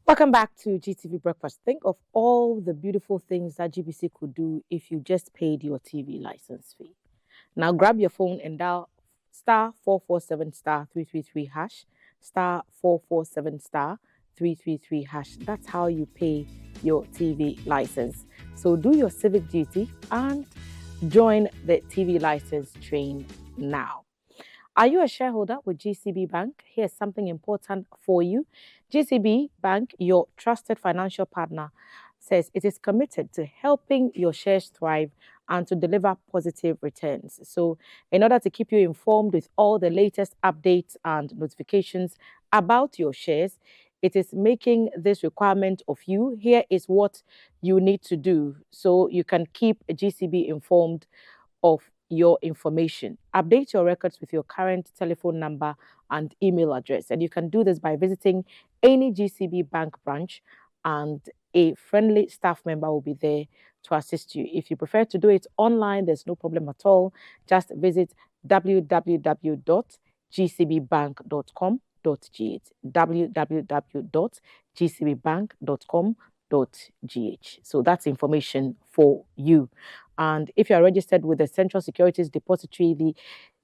Welcome back to GTV Breakfast. Think of all the beautiful things that GBC could do if you just paid your TV license fee. Now grab your phone and dial star 447 star 333 hash, star 447 star 333 hash. That's how you pay your TV license. So do your civic duty and join the TV license train now. Are you a shareholder with GCB Bank? Here's something important for you. GCB Bank, your trusted financial partner, says it is committed to helping your shares thrive and to deliver positive returns. So, in order to keep you informed with all the latest updates and notifications about your shares, it is making this requirement of you. Here is what you need to do so you can keep GCB informed of your information. Update your records with your current telephone number and email address. And you can do this by visiting any GCB Bank branch, and a friendly staff member will be there to assist you. If you prefer to do it online, there's no problem at all. Just visit www.gcbbank.com.gh www.gcbbank.com.gh. So that's information for you. And if you are registered with the Central Securities Depository, the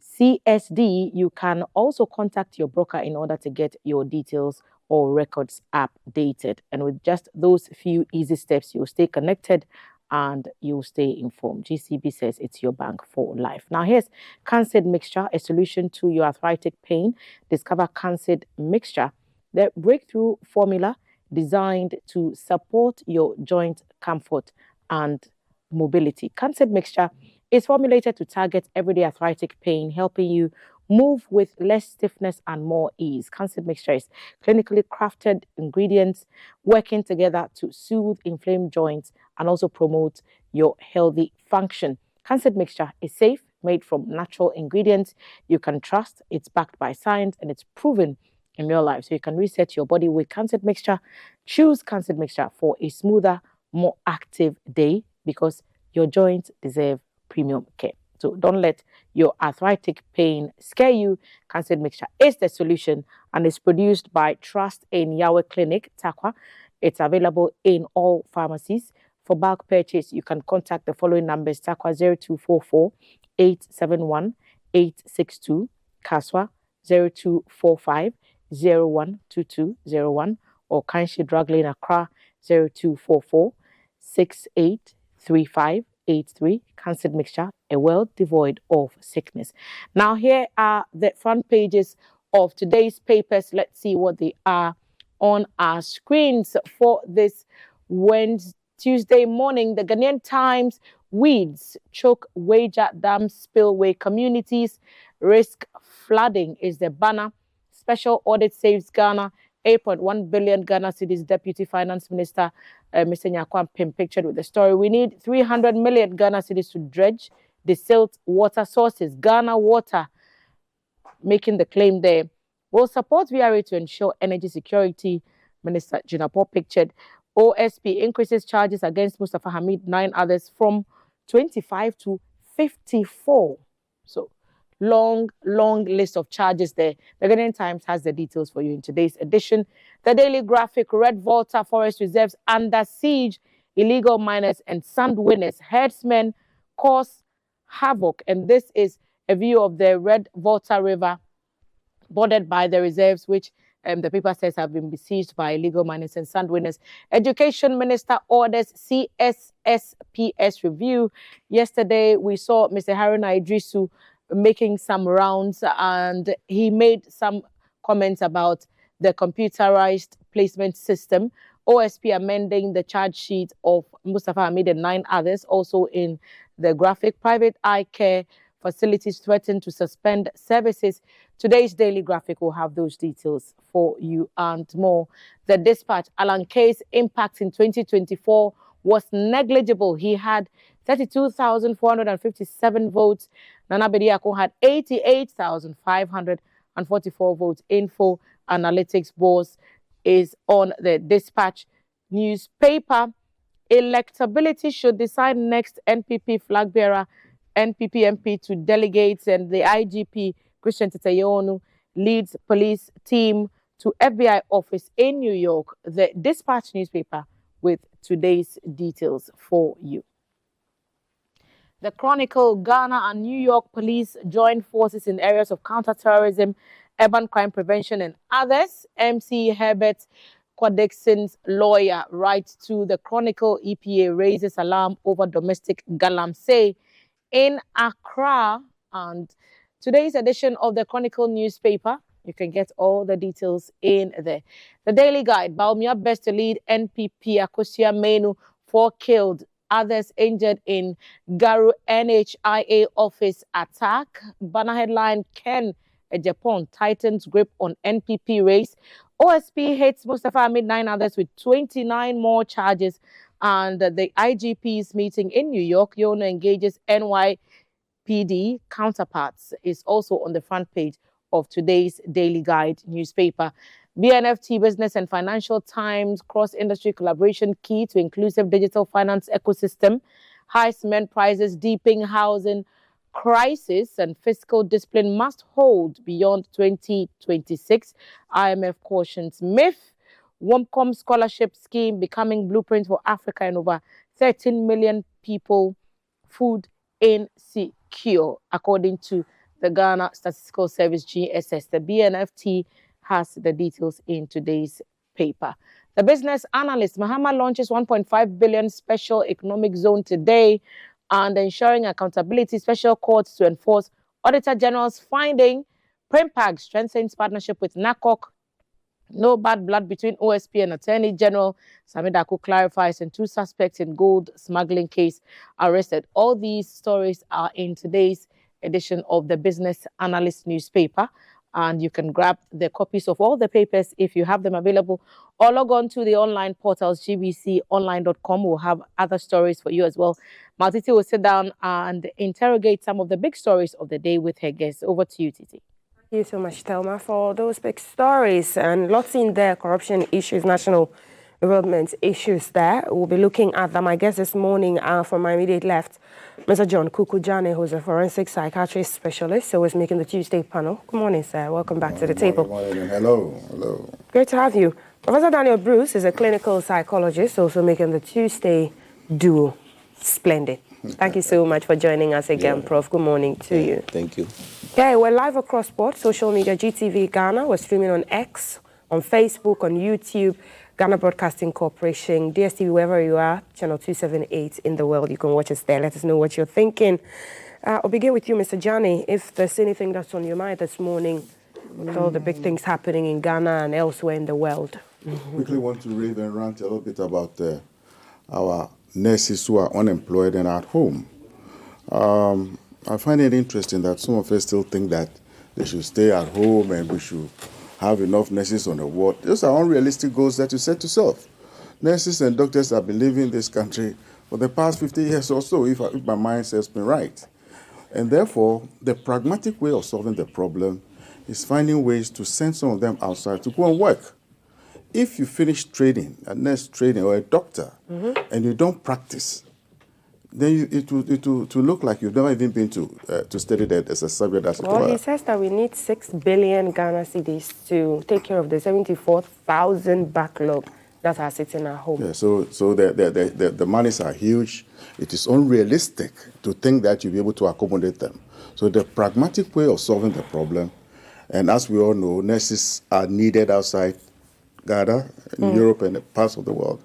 CSD, you can also contact your broker in order to get your details or records updated. And with just those few easy steps, you'll stay connected and you'll stay informed. GCB says it's your bank for life. Now, here's Cansid Mixture, a solution to your arthritic pain. Discover Cansid Mixture, the breakthrough formula designed to support your joint comfort and mobility. Cansid Mixture is formulated to target everyday arthritic pain, helping you move with less stiffness and more ease. Cansid Mixture is clinically crafted ingredients working together to soothe inflamed joints and also promote your healthy function. Cansid Mixture is safe, made from natural ingredients you can trust. It's backed by science and it's proven in real life. So you can reset your body with Cansid Mixture. Choose Cansid Mixture for a smoother, more active day, because your joints deserve premium care. So don't let your arthritic pain scare you. Cansid Mixture is the solution and is produced by Trust in Yahweh Clinic, Takwa. It's available in all pharmacies. For bulk purchase, you can contact the following numbers: Takwa 0244 871 862, Kaswa 0245 012201, or Kanshi Drug Lane Accra 0244 683583. Cansid Mixture, a world devoid of sickness. Now, here are the front pages of today's papers. Let's see what they are on our screens for this Tuesday morning. The Ghanaian Times: weeds choke Wager Dam spillway communities, risk flooding is the banner. Special audit saves Ghana 8.1 billion Ghana cedis. Deputy Finance Minister Mr. Nyakwan Pim pictured with the story. We need 300 million Ghana cedis to dredge the silt water sources. Ghana Water making the claim there. Will support VRA to ensure energy security, Minister Jinapor pictured. OSP increases charges against Mustafa Hamid, 9 others, from 25 to 54. So long list of charges there. The Ghanaian Times has the details for you in today's edition. The Daily Graphic: Red Volta Forest Reserves under siege, illegal miners and sand winners, herdsmen cause havoc. And this is a view of the Red Volta River bordered by the reserves, which the paper says have been besieged by illegal miners and sand winners. Education Minister orders CSSPS review. Yesterday, we saw Mr. Haruna Idrisu making some rounds, and he made some comments about the computerized placement system. OSP amending the charge sheet of Mustafa Hamid and 9 others. Also in the graphic: private eye care facilities threaten to suspend services. Today's Daily Graphic will have those details for you and more. The Dispatch: Alan Kay's impact in 2024 was negligible. He had 32,457 votes. Nana Bediako had 88,544 votes. Info Analytics Boss is on the Dispatch newspaper. Electability should decide next NPP flag bearer, NPP MP to delegates, and the IGP, Christian Teteyonu, leads police team to FBI office in New York. The Dispatch newspaper with today's details for you. The Chronicle, Ghana and New York police join forces in areas of counterterrorism, urban crime prevention and others. MC Herbert Quadexon's lawyer writes to the Chronicle. EPA raises alarm over domestic galamsey in Accra. And today's edition of the Chronicle newspaper, you can get all the details in there. The Daily Guide, Baumia best to lead NPP, Akosia Menu, 4 killed, others injured in Garu NHIA office attack. Banner headline, Ken Japan tightens grip on NPP race. OSP hits Mustafa Ahmed 9 others with 29 more charges. And the IGP's meeting in New York, Yono engages NYPD counterparts, is also on the front page of today's Daily Guide newspaper. BNFT Business and Financial Times, cross-industry collaboration key to inclusive digital finance ecosystem. High cement prices, deepening housing crisis, and fiscal discipline must hold beyond 2026. IMF cautions myth. WOMCOM scholarship scheme becoming blueprint for Africa, and over 13 million people food insecure, according to the Ghana Statistical Service, GSS. The BNFT has the details in today's paper. The business analyst, Mahama launches 1.5 billion special economic zone today, and ensuring accountability, special courts to enforce Auditor General's finding. Primpag strengthens partnership with NACOC. No bad blood between OSP and Attorney General. Samidaku clarifies, and 2 suspects in gold smuggling case arrested. All these stories are in today's edition of the Business Analyst newspaper, and you can grab the copies of all the papers if you have them available, or log on to the online portals, gbconline.com. We'll have other stories for you as well. Maltiti will sit down and interrogate some of the big stories of the day with her guests. Over to you, Titi. Thank you so much, Thelma, for those big stories, and lots in there: corruption issues, national development issues there. We'll be looking at them. My guest this morning from my immediate left, Mr. John Kuuku Dsane, who's a forensic psychiatrist specialist, who is making the Tuesday panel. Good morning, sir. Welcome back to the table. Good morning. Hello. Hello. Great to have you. Professor Daniel Bruce is a clinical psychologist, also making the Tuesday duo. Splendid. Thank you so much for joining us again, Prof. Good morning to you. Thank you. Okay, we're live across board social media, GTV Ghana. We're streaming on X, on Facebook, on YouTube, Ghana Broadcasting Corporation, DSTV, wherever you are, channel 278 in the world. You can watch us there. Let us know what you're thinking. I'll begin with you, Mr. Dsane. If there's anything that's on your mind this morning, with all the big things happening in Ghana and elsewhere in the world. Quickly want to rave and rant a little bit about our nurses who are unemployed and at home. I find it interesting that some of us still think that they should stay at home and we should have enough nurses on the ward. Those are unrealistic goals that you set yourself. Nurses and doctors have been living in this country for the past 50 years or so, if my mind serves me right. And therefore, the pragmatic way of solving the problem is finding ways to send some of them outside to go and work. If you finish training, a nurse training or a doctor, and you don't practice, then it will look like you've never even been to study that as a subject. Well, he says that we need 6 billion Ghana cedis to take care of the 74,000 backlog that are sitting at home. Yeah, so the monies are huge. It is unrealistic to think that you'll be able to accommodate them. So the pragmatic way of solving the problem, and as we all know, nurses are needed outside Ghana, in Europe and parts of the world.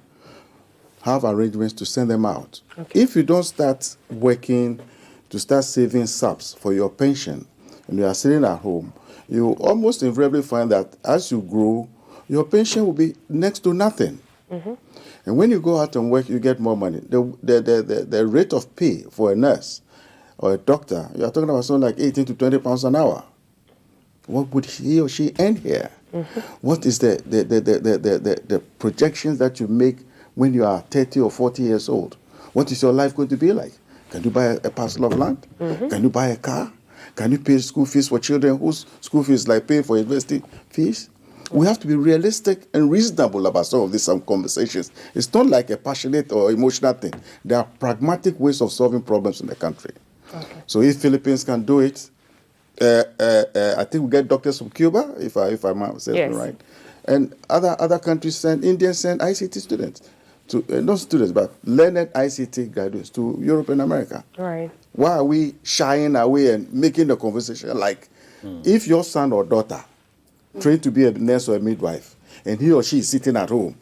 Have arrangements to send them out. Okay. If you don't start working to start saving subs for your pension and you are sitting at home, you almost invariably find that as you grow, your pension will be next to nothing. And when you go out and work, you get more money. The rate of pay for a nurse or a doctor, you are talking about something like 18 to 20 pounds an hour. What would he or she earn here? What is the projections that you make when you are 30 or 40 years old? What is your life going to be like? Can you buy a parcel of land? Can you buy a car? Can you pay school fees for children whose school fees is like paying for university fees? We have to be realistic and reasonable about some of these conversations. It's not like a passionate or emotional thing. There are pragmatic ways of solving problems in the country. Okay. So if Philippines can do it, I think we get doctors from Cuba, if I'm saying right. And other countries send, Indians send ICT students, to not students, but learned ICT graduates to Europe and America. Right. Why are we shying away and making the conversation like, if your son or daughter trained to be a nurse or a midwife, and he or she is sitting at home,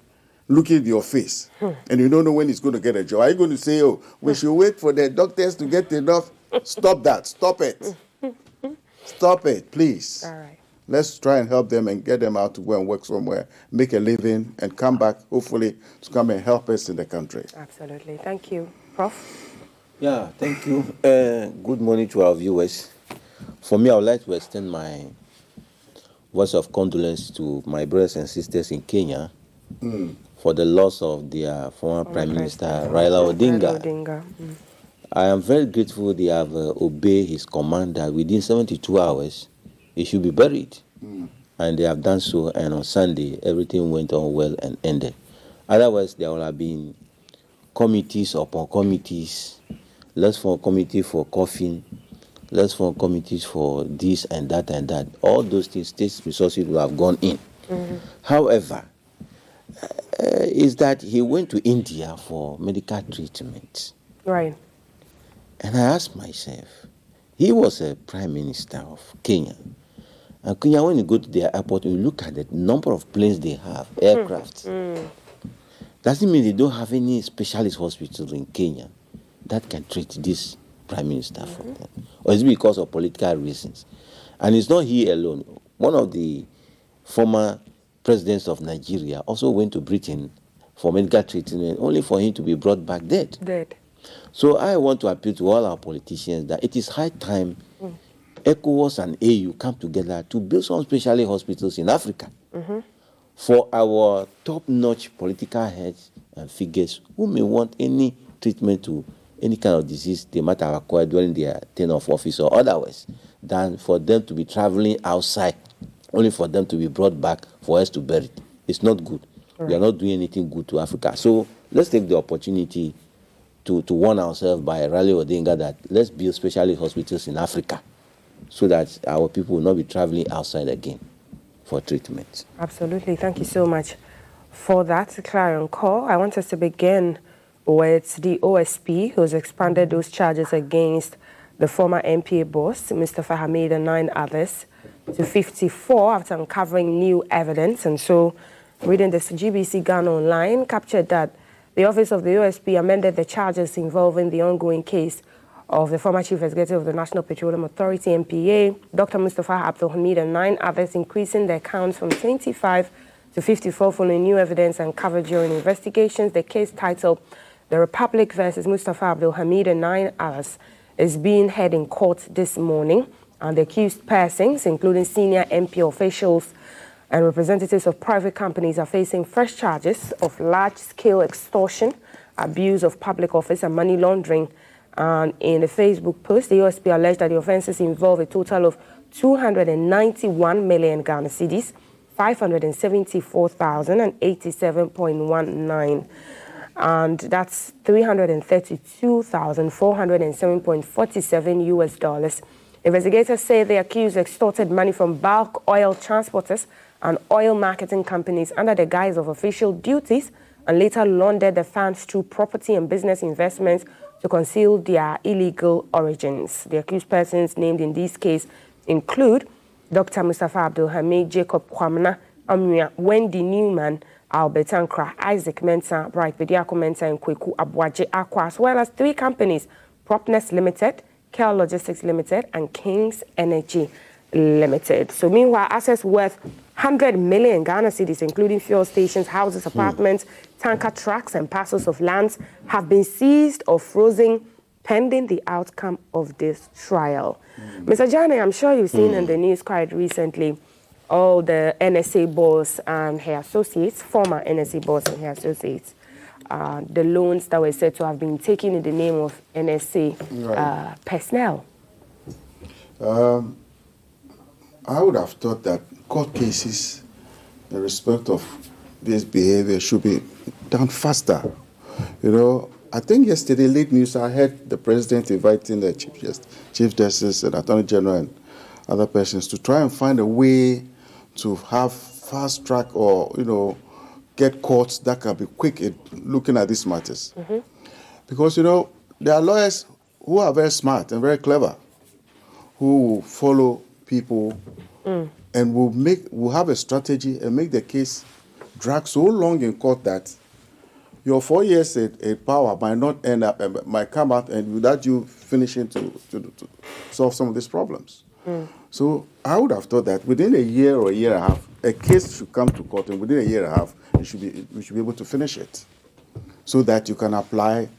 looking at your face, and you don't know when he's going to get a job, are you going to say, oh, we should wait for the doctors to get enough? Stop that. Stop it. Stop it, please. All right. Let's try and help them and get them out to go and work somewhere, make a living, and come back, hopefully, to come and help us in the country. Absolutely. Thank you. Prof? Yeah, thank you. Good morning to our viewers. For me, I would like to extend my voice of condolence to my brothers and sisters in Kenya for the loss of their former Prime Minister, Raila Odinga. I am very grateful they have obeyed his command that within 72 hours, he should be buried. And they have done so, and on Sunday, everything went on well and ended. Otherwise, there would have been committees upon committees. Let's form a committee for coffin. Let's form committees for this and that and that. All those things, state resources will have gone in. However, is that he went to India for medical treatment. Right. And I asked myself, he was a prime minister of Kenya. And Kenya, when you go to their airport, you look at the number of planes they have, aircraft. Doesn't mean they don't have any specialist hospital in Kenya that can treat this prime minister for them. Or is it because of political reasons? And it's not he alone. One of the former presidents of Nigeria also went to Britain for medical treatment, only for him to be brought back dead. So I want to appeal to all our politicians that it is high time ECOWAS and AU come together to build some specialty hospitals in Africa for our top-notch political heads and figures who may want any treatment to any kind of disease they might have acquired during their tenure of office or otherwise, than for them to be traveling outside, only for them to be brought back for us to bury it. It's not good. Right. We are not doing anything good to Africa. So let's take the opportunity to warn ourselves by Raila Odinga that let's build specialty hospitals in Africa so that our people will not be traveling outside again for treatment. Absolutely. Thank you so much for that clarion call. I want us to begin with the OSP, who's expanded those charges against the former MPA boss, Mr. Hamid, and 9 others to 54 after uncovering new evidence. And so, reading this, GBC Ghana Online captured that the Office of the OSP amended the charges involving the ongoing case of the former Chief Executive of the National Petroleum Authority, MPA, Dr. Mustafa Abdul Hamid, and 9 others, increasing their counts from 25 to 54 following new evidence uncovered during investigations. The case titled The Republic versus Mustafa Abdul Hamid and 9 others is being heard in court this morning, and the accused persons, including senior MP officials and representatives of private companies, are facing fresh charges of large-scale extortion, abuse of public office, and money laundering. And in a Facebook post, the OSP alleged that the offences involve a total of 291 million Ghana cedis, 574,087.19. And that's 332,407.47 US dollars. Investigators say the accused extorted money from bulk oil transporters and oil marketing companies under the guise of official duties and later laundered the funds through property and business investments to conceal their illegal origins. The accused persons named in this case include Dr. Mustafa Abdul Hamid, Jacob Kwamna, Amia, Wendy Newman, Albert Ankra, Isaac Mensah, Bright Bediako Mensah, and Kuuku Dsane, as well as 3 companies, Propness Limited, Kel Logistics Limited, and King's Energy Limited. So meanwhile, assets worth 100 million Ghana cedis, including fuel stations, houses, apartments, tanker trucks, and parcels of lands, have been seized or frozen pending the outcome of this trial. Mr. Dsane, I'm sure you've seen in the news quite recently all the NSA boss and her associates, former NSA boss and her associates, the loans that were said to have been taken in the name of NSA personnel. I would have thought that court cases in respect of this behavior should be done faster. You know, I think yesterday, late news, I heard the president inviting the Chief Justice and Attorney General and other persons to try and find a way to have fast track or, get courts that can be quick in looking at these matters. Because, there are lawyers who are very smart and very clever, who will follow people and will have a strategy and make the case drag so long in court that your 4 years in power might not end up, might come out and without you finishing to solve some of these problems. So I would have thought that within a year or a year and a half, a case should come to court, and within a year and a half, we should be able to finish it, so that you can apply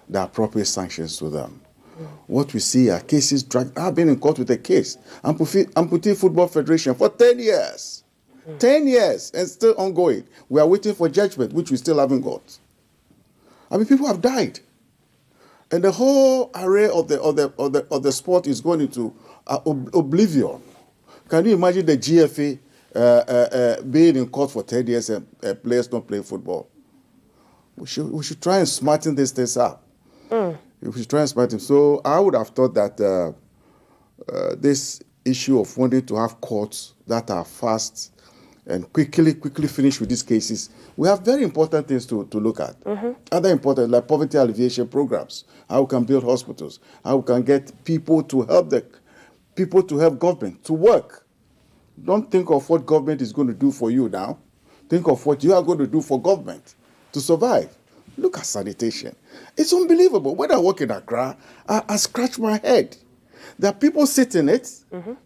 the appropriate sanctions to them. What we see are cases dragged. I've been in court with a case, Amputee Football Federation, for 10 years. 10 years, and still ongoing. We are waiting for judgment, which we still haven't got. I mean, people have died, and the whole array of the sport is going into oblivion. Can you imagine the GFA being in court for 10 years and players not playing football? We should try and smarten these things up. We should try and smarten. So I would have thought that this issue of wanting to have courts that are fast and quickly finish with these cases, we have very important things to look at. Other important, like poverty alleviation programs, how we can build hospitals, how we can get people to help government to work. Don't think of what government is going to do for you now. Think of what you are going to do for government to survive. Look at sanitation. It's unbelievable. When I work in Accra, I scratch my head. There are people sitting it,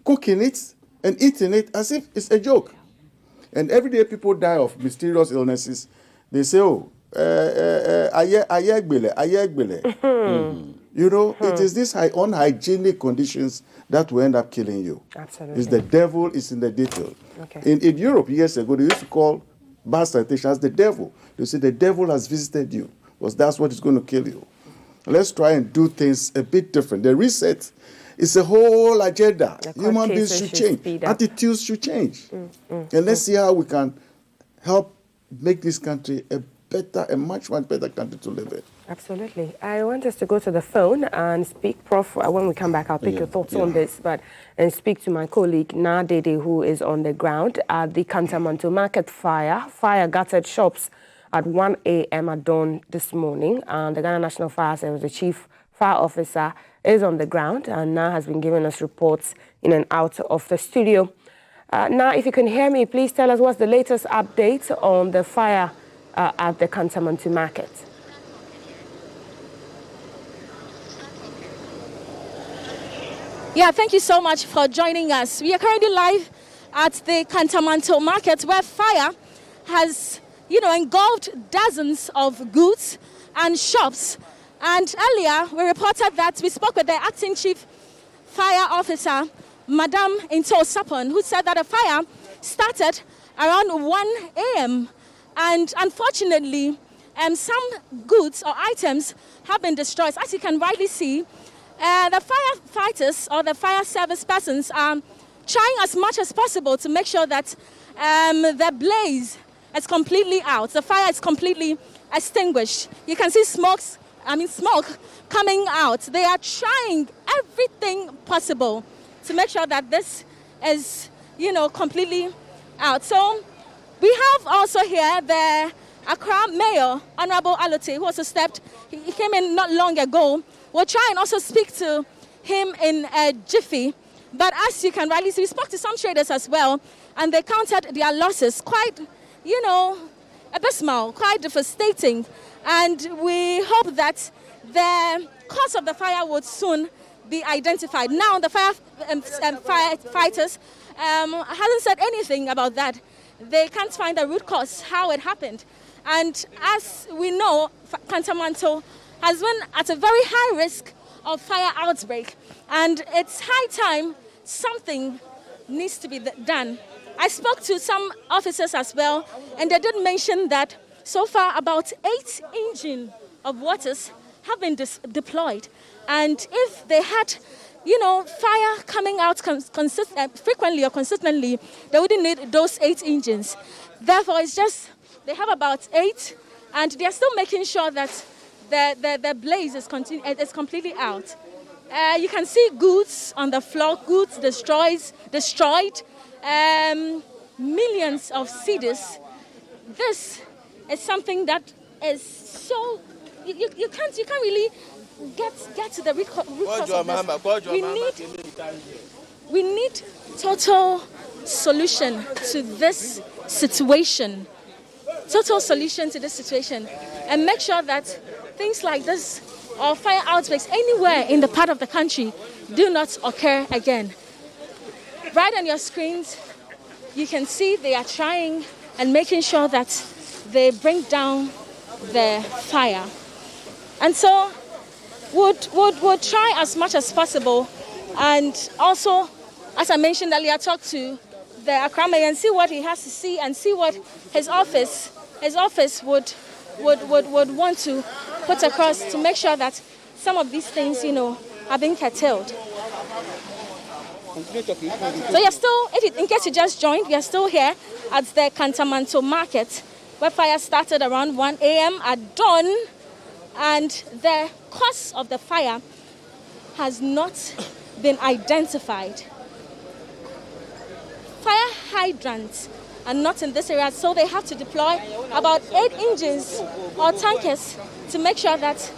cooking it, and eating it as if it's a joke. And every day people die of mysterious illnesses. They say, ayegbele. It is these unhygienic conditions that will end up killing you. Absolutely. It's the devil is in the detail. Okay. In Europe, years ago, they used to call bad sanitation as the devil. They say the devil has visited you, because that's what is going to kill you. Let's try and do things a bit different. The reset is a whole agenda. Human beings should change. Attitudes should change. And let's see how we can help make this country a much better country to live in. Absolutely. I want us to go to the phone and speak. Prof, when we come back, I'll pick your thoughts on this, and speak to my colleague, Nadede, who is on the ground at the KANTAMANTO market fire. Fire gutted shops at 1 a.m. at dawn this morning. And the Ghana National Fire Service, the chief fire officer, is on the ground and now has been giving us reports in and out of the studio. Now, if you can hear me, please tell us what's the latest update on the fire at the KANTAMANTO market. Yeah, thank you so much for joining us. We are currently live at the KANTAMANTO market, where fire has, engulfed dozens of goods and shops. And earlier, we reported that we spoke with the acting chief fire officer, Madam Into Sapon, who said that the fire started around 1 a.m. And unfortunately, some goods or items have been destroyed. As you can rightly see, the firefighters or the fire service persons are trying as much as possible to make sure that the blaze is completely out. The fire is completely extinguished. You can see smoke coming out. They are trying everything possible to make sure that this is, completely out. So we have also here the Accra Mayor, Honorable Alote, who also stepped. He came in not long ago. We'll try and also speak to him in a jiffy. But as you can rightly see, we spoke to some traders as well, and they counted their losses quite, abysmal, quite devastating. And we hope that the cause of the fire would soon be identified. Now, the firefighters hasn't said anything about that. They can't find the root cause, how it happened. And as we know, KANTAMANTO has been at a very high risk of fire outbreak. And it's high time something needs to be done. I spoke to some officers as well, and they did mention that so far about 8 engines of waters have been deployed. And if they had, fire coming out frequently or consistently, they wouldn't need those 8 engines. Therefore, it's just, they have about 8, and they're still making sure that the blaze is completely out. You can see goods on the floor, goods destroyed, millions millions of cedis, this is something that is so you can't really get to the root cause of this. We need total solution to this situation. Total solution to this situation, and make sure that things like this or fire outbreaks anywhere in the part of the country do not occur again. Right on your screens, you can see they are trying and making sure that they bring down the fire. And so would try as much as possible, and also, as I mentioned earlier, talk to the Accra Mayor and see what he has to see and see what his office would want to put across to make sure that some of these things, are being curtailed. So you're still, in case you just joined, we are still here at the KANTAMANTO market, where fire started around 1 a.m. at dawn, and the cause of the fire has not been identified. Fire hydrants are not in this area, so they have to deploy about 8 engines or tankers to make sure that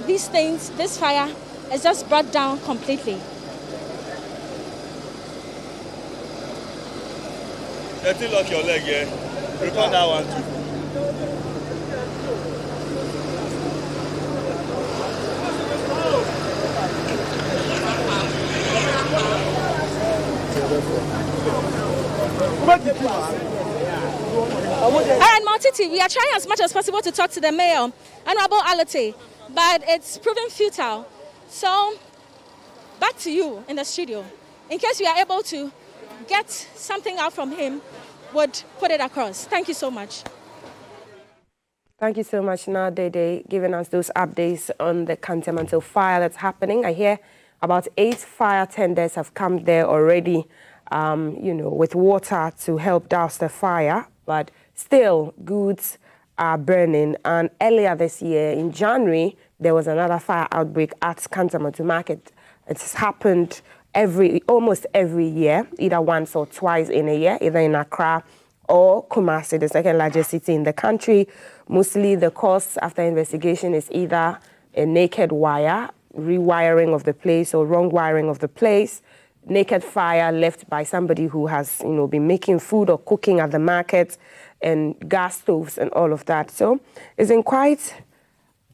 this fire is just brought down completely. Let me lock your leg here. Record that one too. All right, Maltiti, we are trying as much as possible to talk to the mayor, Honorable Alate, but it's proven futile. So, back to you in the studio. In case we are able to get something out from him, would put it across. Thank you so much. Thank you so much, Nadede, giving us those updates on the KANTAMANTO fire that's happening. I hear about 8 fire tenders have come there already, with water to help douse the fire, but still goods are burning. And earlier this year, in January, there was another fire outbreak at KANTAMANTO market. It's happened almost every year, either once or twice in a year, either in Accra or Kumasi, the second largest city in the country. Mostly the cause after investigation is either a naked wire, rewiring of the place, or wrong wiring of the place, naked fire left by somebody who has, been making food or cooking at the market, and gas stoves and all of that. So it's in quite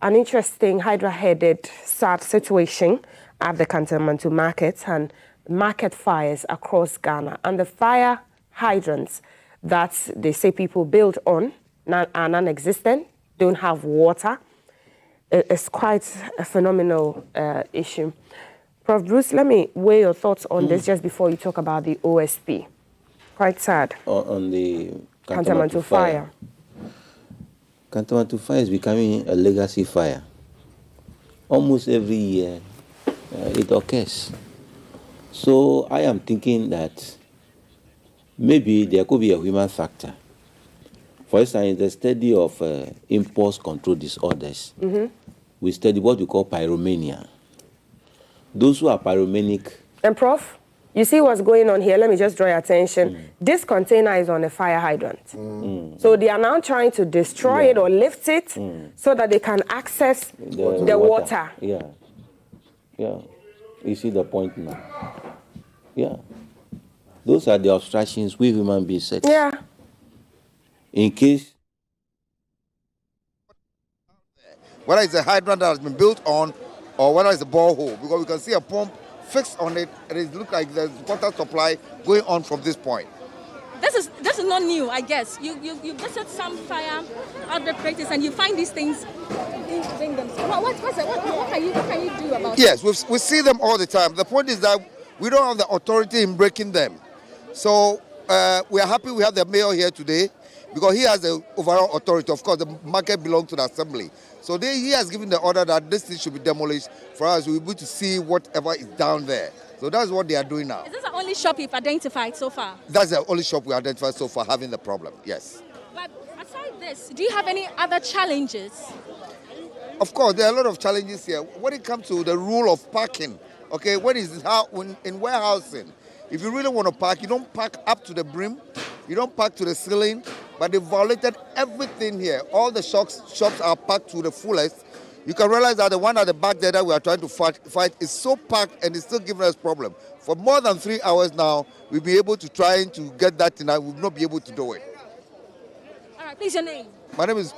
an interesting, hydra-headed, sad situation at the KANTAMANTO market and market fires across Ghana. And the fire hydrants that they say people build on are non-existent, don't have water. It's quite a phenomenal issue. Prof. Bruce, let me weigh your thoughts on this just before you talk about the OSP. Quite sad. On the KANTAMANTO fire. KANTAMANTO fire is becoming a legacy fire. Almost every year it occurs. So I am thinking that maybe there could be a human factor. For instance, in the study of impulse control disorders, we study what we call pyromania. Those who are pyromanic. And Prof, you see what's going on here? Let me just draw your attention. This container is on a fire hydrant. So they are now trying to destroy it or lift it so that they can access the water. Yeah. You see the point now. Yeah. Those are the obstructions we human beings set. Yeah. In case. Whether it's a hydrant that has been built on or whether it's a borehole, because we can see a pump fixed on it, and it looks like there's water supply going on from this point. This is not new, I guess. You visit some fire outbreak places and you find these things. What can you do about it? Yes, we see them all the time. The point is that we don't have the authority in breaking them. So we are happy we have the mayor here today because he has the overall authority. Of course, the market belongs to the assembly. So he has given the order that this thing should be demolished for us to be able to see whatever is down there. So that's what they are doing now. Is this the only shop you've identified so far? That's the only shop we identified so far having the problem, yes. But aside this, do you have any other challenges? Of course, there are a lot of challenges here. When it comes to the rule of parking, okay, in warehousing, if you really want to park, you don't park up to the brim. You don't park to the ceiling, but they violated everything here. All the shops are packed to the fullest. You can realize that the one at the back there that we are trying to fight is so packed and it's still giving us problem. For more than 3 hours now, we'll be able to try to get that thing out. We'll not be able to do it. All right, please, your name. My name is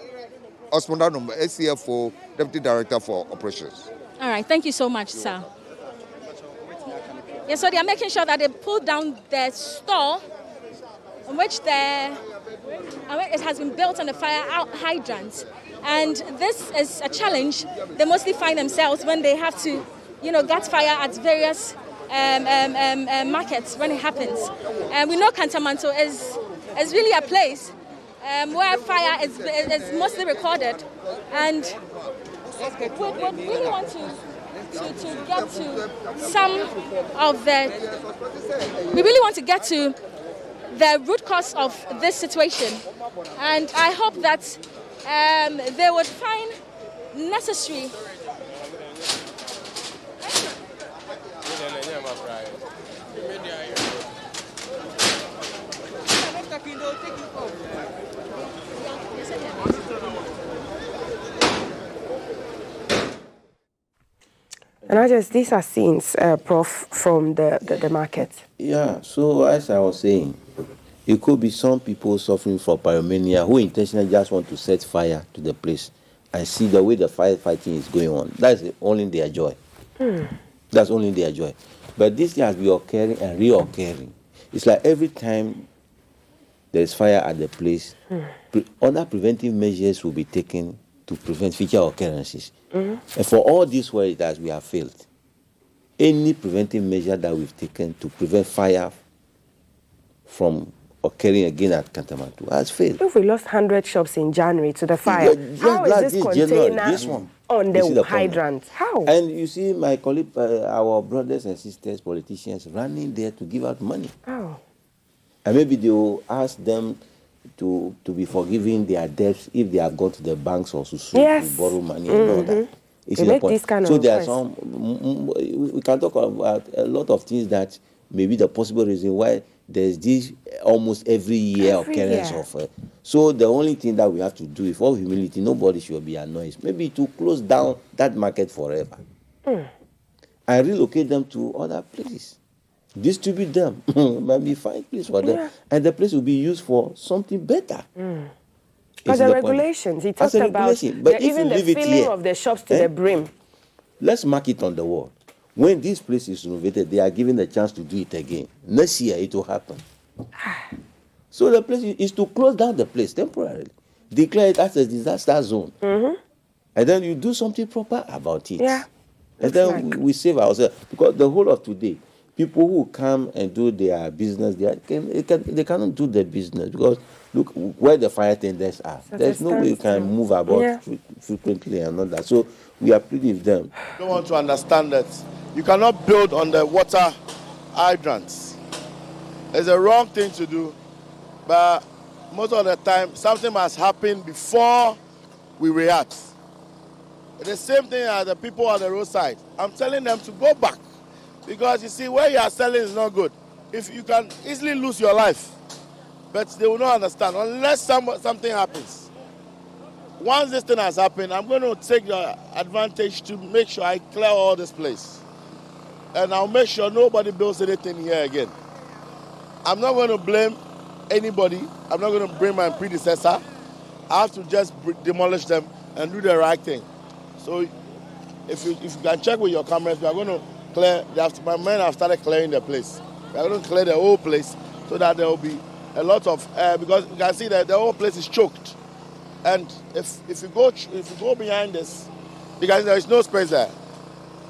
Osman Danum, ACFO, Deputy Director for Operations. All right, thank you so much, sir. Yeah, so they are making sure that they pull down the store on which it has been built on the fire hydrant. And this is a challenge they mostly find themselves when they have to, get fire at various markets when it happens. And we know KANTAMANTO is really a place where fire is mostly recorded. And we really want to get to some of we really want to get to the root cause of this situation. And I hope that they would find necessary And I just, these are scenes, Prof, from the market. Yeah, so as I was saying, it could be some people suffering from pyromania who intentionally just want to set fire to the place and see the way the firefighting is going on. That's only their joy. That's only their joy. But this has been occurring and reoccurring. It's like every time there's fire at the place, other preventive measures will be taken to prevent future occurrences. And for all this way that we have failed, any preventive measure that we've taken to prevent fire from occurring again at KANTAMANTO has failed. If we lost 100 shops in January to the fire, how is this container on the hydrant? How? And you see my colleague, our brothers and sisters, politicians, running there to give out money. Oh. And maybe they will ask them to be forgiving their debts if they have gone to the banks or to borrow money and all that. They make this kind so of there are some, we can talk about a lot of things that may be the possible reason why there's this almost every year occurrence of. So the only thing that we have to do, with all humility, nobody should be annoyed, maybe to close down that market forever and relocate them to other places. Distribute them, maybe find place for them, and the place will be used for something better. Because the regulations, he talked about even the filling of the shops to the brim. Let's mark it on the wall. When this place is renovated, they are given the chance to do it again. Next year, it will happen. So the place is to close down the place temporarily, declare it as a disaster zone, and then you do something proper about it. And then we save ourselves, because the whole of today, people who come and do their business, they cannot do their business because look where the fire tenders are. There's no way you can move about frequently and all that. So we are pleading with them. I don't want to understand that you cannot build on the water hydrants. It's a wrong thing to do, but most of the time something must happen before we react. It's the same thing as the people on the roadside. I'm telling them to go back. Because you see, where you are selling is not good. If you can easily lose your life, but they will not understand unless something happens. Once this thing has happened, I'm going to take the advantage to make sure I clear all this place. And I'll make sure nobody builds anything here again. I'm not going to blame anybody. I'm not going to blame my predecessor. I have to just demolish them and do the right thing. So if you can check with your cameras, we are going to clear. My men have started clearing the place. We are going to clear the whole place so that there will be a lot of air, because you can see that the whole place is choked. And if you go behind this, because there is no space there.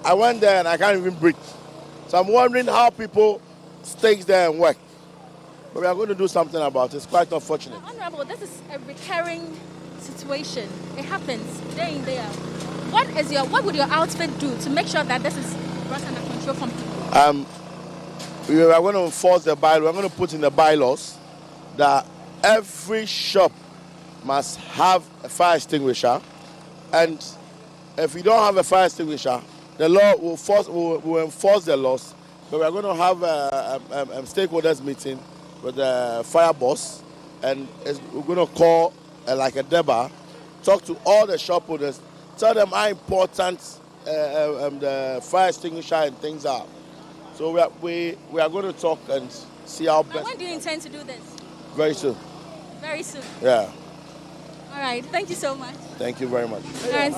I went there and I can't even breathe. So I'm wondering how people stay there and work. But we are going to do something about it. It's quite unfortunate. Honorable, this is a recurring situation. It happens day in, day out. What would your outfit do to make sure that this is brought under control from people? We are going to enforce the bylaw. We're going to put in the bylaws that every shop must have a fire extinguisher, and if you don't have a fire extinguisher, the law will enforce the laws. But we are going to have a stakeholders meeting with the fire boss, and we're going to call like a Deba, talk to all the shop owners, tell them how important the fire extinguisher and things are. So we are going to talk and see how best. When do you intend to do this? Very soon. Very soon. Yeah. All right. Thank you so much. Thank you very much. All right.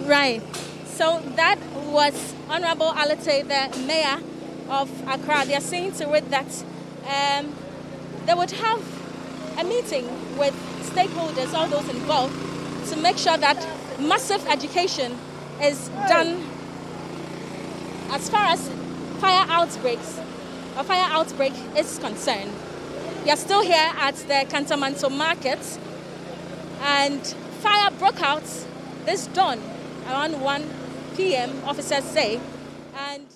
Right. So that was Honorable Alate, the mayor of Accra. They are saying to it that they would have a meeting with stakeholders, all those involved, to make sure that massive education is done as far as fire outbreak is concerned. We are still here at the KANTAMANTO market, and fire broke out this dawn around 1 p.m., officers say. And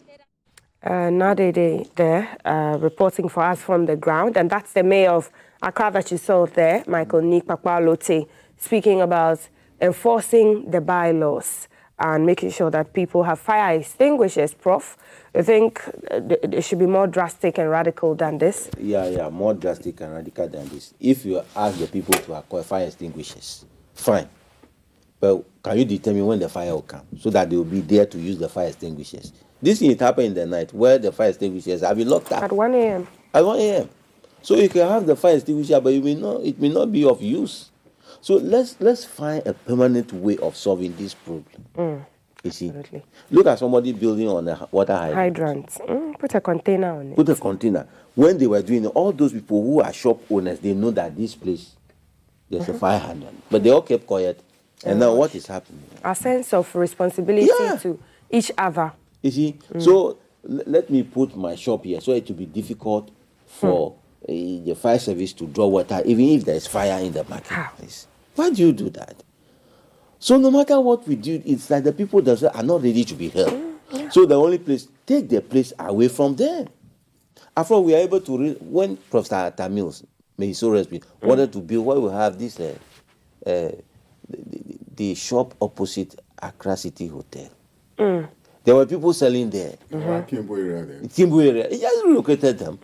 Nadede there, reporting for us from the ground, and that's the mayor of Accra that you saw there, Michael Nikpakpalote, speaking about enforcing the bylaws and making sure that people have fire extinguishers. Prof, I think it should be more drastic and radical than this. Yeah, more drastic and radical than this. If you ask the people to acquire fire extinguishers, fine. But can you determine when the fire will come so that they will be there to use the fire extinguishers? This thing happened in the night where the fire extinguishers have been locked up. At 1 a.m. At 1 a.m. So you can have the fire extinguisher, but it may not be of use. So let's find a permanent way of solving this problem. You see, Absolutely. Look at somebody building on a water hydrant. Put a container on it. Put a container. When they were doing it, all those people who are shop owners, they know that this place, there's a fire hydrant. But they all kept quiet. And now what is happening? A sense of responsibility to each other. You see, so let me put my shop here so it will be difficult for the fire service to draw water, even if there is fire in the marketplace. Why do you do that? So no matter what we do, it's like the people that are not ready to be helped. So the only place, take the place away from them. After all, we are able to, when Prof. Tamils, may he so rest, wanted to build, where we have this, the shop opposite Accra City Hotel. There were people selling there. Kimbo area there. Kimbo area. He just relocated them.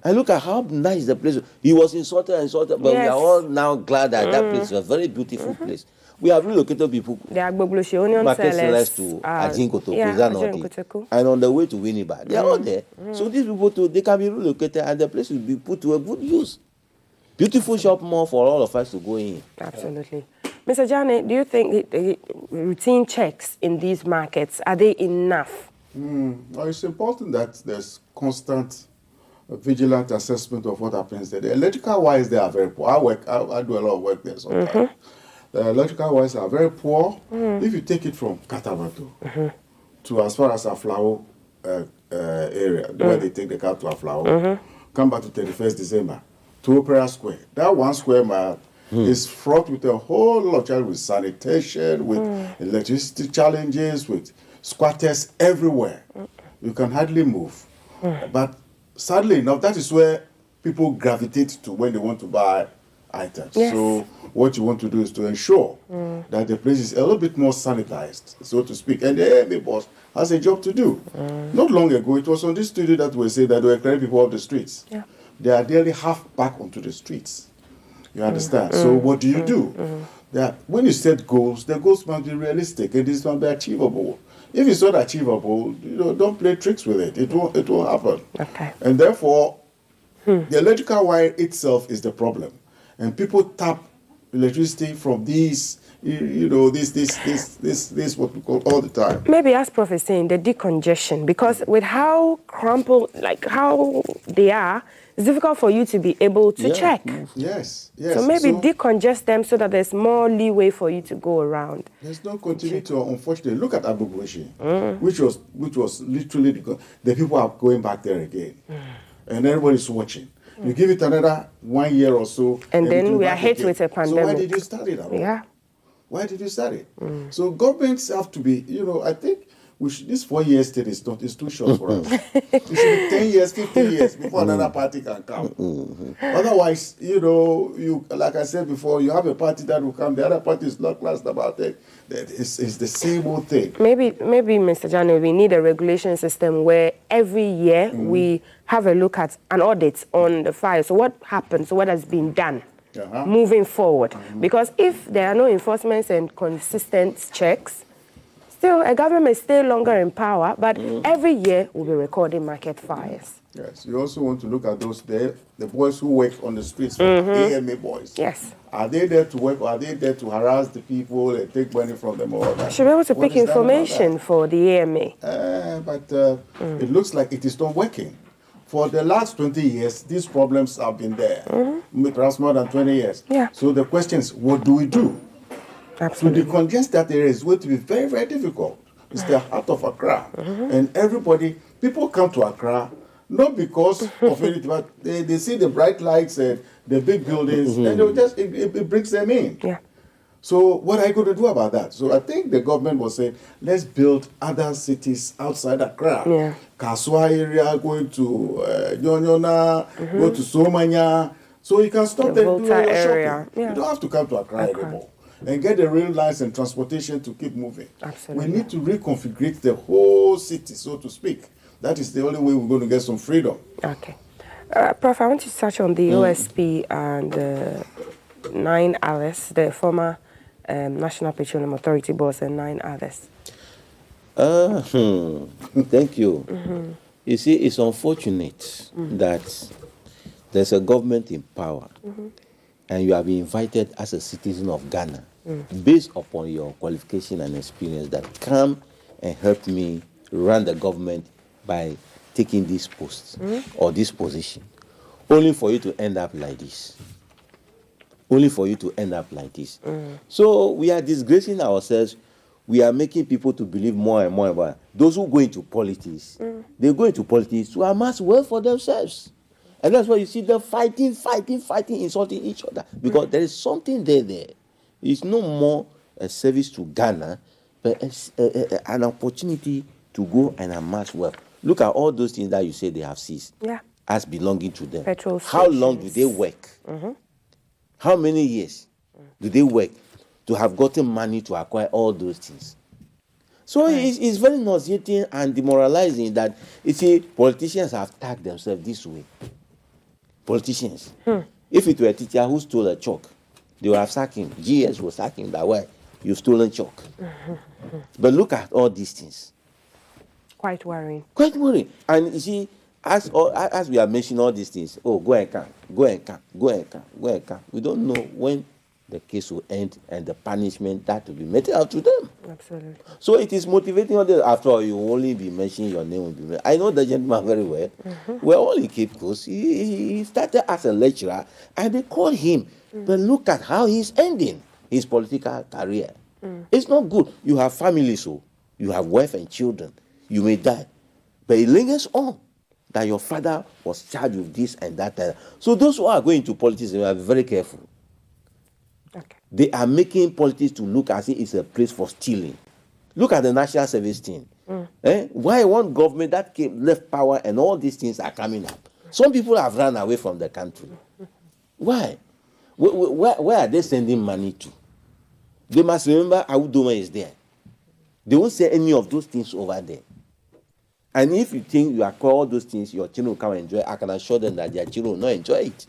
And look at how nice the place was. He was insulted, but we are all now glad that that place was a very beautiful place. We have relocated people. They are Gbogboshi onion market sellers to Ajinkoto, Kozanordi, and on the way to Winneba. They are all there. So these people too, they can be relocated and the place will be put to a good use. Beautiful shop mall for all of us to go in. Absolutely. Mr. Dsane, do you think the routine checks in these markets, are they enough? Well, it's important that there's constant vigilant assessment of what happens there. The electrical wires there are very poor. I do a lot of work there sometimes. The electrical wires are very poor. If you take it from KANTAMANTO to as far as Aflao area, where they take the car to Aflao, come back to 31st December, to Opera Square. That 1 square mile is fraught with a whole lot of challenges, with sanitation, with electricity challenges, with squatters everywhere. You can hardly move. But sadly enough, that is where people gravitate to when they want to buy items. So what you want to do is to ensure that the place is a little bit more sanitized, so to speak. And the AMA boss has a job to do. Not long ago, it was on this studio that we say that we were clearing people off the streets. They are nearly half back onto the streets. You understand? So what do you do? When you set goals, the goals must be realistic and this must be achievable. If it's not achievable, don't play tricks with it. It won't happen. Okay. And therefore, the electrical wire itself is the problem. And people tap electricity from these, this what we call all the time. Maybe as Prof is saying, the decongestion, because with how crumpled, like how they are, it's difficult for you to be able to check. Yes. So maybe decongest them so that there's more leeway for you to go around. There's no continuity, unfortunately. Look at Abubuashi, which was literally the people are going back there again. And everybody's watching. You give it another 1 year or so. And then we are hit with a pandemic. So why did you start it at all? Yeah. Why did you start it? So governments have to be, I think this 4 years thing is too short for us. It should be 10 years, 15 years before another party can come. Otherwise, you like I said before, you have a party that will come, the other party is not last about it. It's the same old thing. Maybe, Mr. Dsane, we need a regulation system where every year we have a look at an audit on the file. So what happens, what has been done moving forward? Because if there are no enforcements and consistent checks, still, a government may stay longer in power, but every year we'll be recording market fires. Yes, you also want to look at the boys who work on the streets, AMA boys. Yes. Are they there to work, or are they there to harass the people and take money from them or that? Should be able to pick information for the AMA. But it looks like it is not working. For the last 20 years, these problems have been there, perhaps more than 20 years. Yeah. So the question is, what do we do? Absolutely. To decongest that area is going to be very, very difficult. It's the heart of Accra. And people come to Accra, not because of anything, but they see the bright lights and the big buildings, and it brings them in. Yeah. So what are you going to do about that? So I think the government was saying, let's build other cities outside Accra. Yeah. Kaswa area, going to Nyonyona, go to Somanya. So you can stop them doing your shopping. Yeah. You don't have to come to Accra anymore. And get the rail lines and transportation to keep moving. Absolutely. We need to reconfigure the whole city, so to speak. That is the only way we're going to get some freedom. Okay. Prof, I want to touch on the OSP and 9 others, the former National Petroleum Authority boss and 9 others. Thank you. You see, it's unfortunate that there's a government in power and you have been invited as a citizen of Ghana based upon your qualification and experience that come and help me run the government by taking this post or this position, only for you to end up like this. Only for you to end up like this. So we are disgracing ourselves. We are making people to believe more and more about those who go into politics. They go into politics to amass wealth for themselves. And that's why you see them fighting, insulting each other. Because there is something there. It's no more a service to Ghana, but an opportunity to go and amass wealth. Look at all those things that you say they have seized as belonging to them. Petrol How long do they work? How many years do they work to have gotten money to acquire all those things? So it's very nauseating and demoralizing that, you see, politicians have tagged themselves this way. Politicians. If it were a teacher who stole a chalk, they would have sacked him. GS will sack him that way. You've stolen chalk. But look at all these things. Quite worrying. Quite worrying. And you see, as we are mentioning all these things, go and come. We don't know when the case will end and the punishment that will be meted out to them. Absolutely. So it is motivating others. After all, you will only be mentioning your name. Will be I know the gentleman very well. We're all in Cape Coast. He started as a lecturer and they called him. But look at how he's ending his political career. It's not good. You have families, so you have wife and children. You may die. But it lingers on that your father was charged with this and that. So those who are going to politics, they are very careful. Okay. They are making politics to look as if it's a place for stealing. Look at the national service thing. Why one government that left power and all these things are coming up? Some people have run away from the country. Why? Where are they sending money to? They must remember Awudoma is there. They won't say any of those things over there. And if you think you acquire all those things, your children will come and enjoy it, I can assure them that their children will not enjoy it.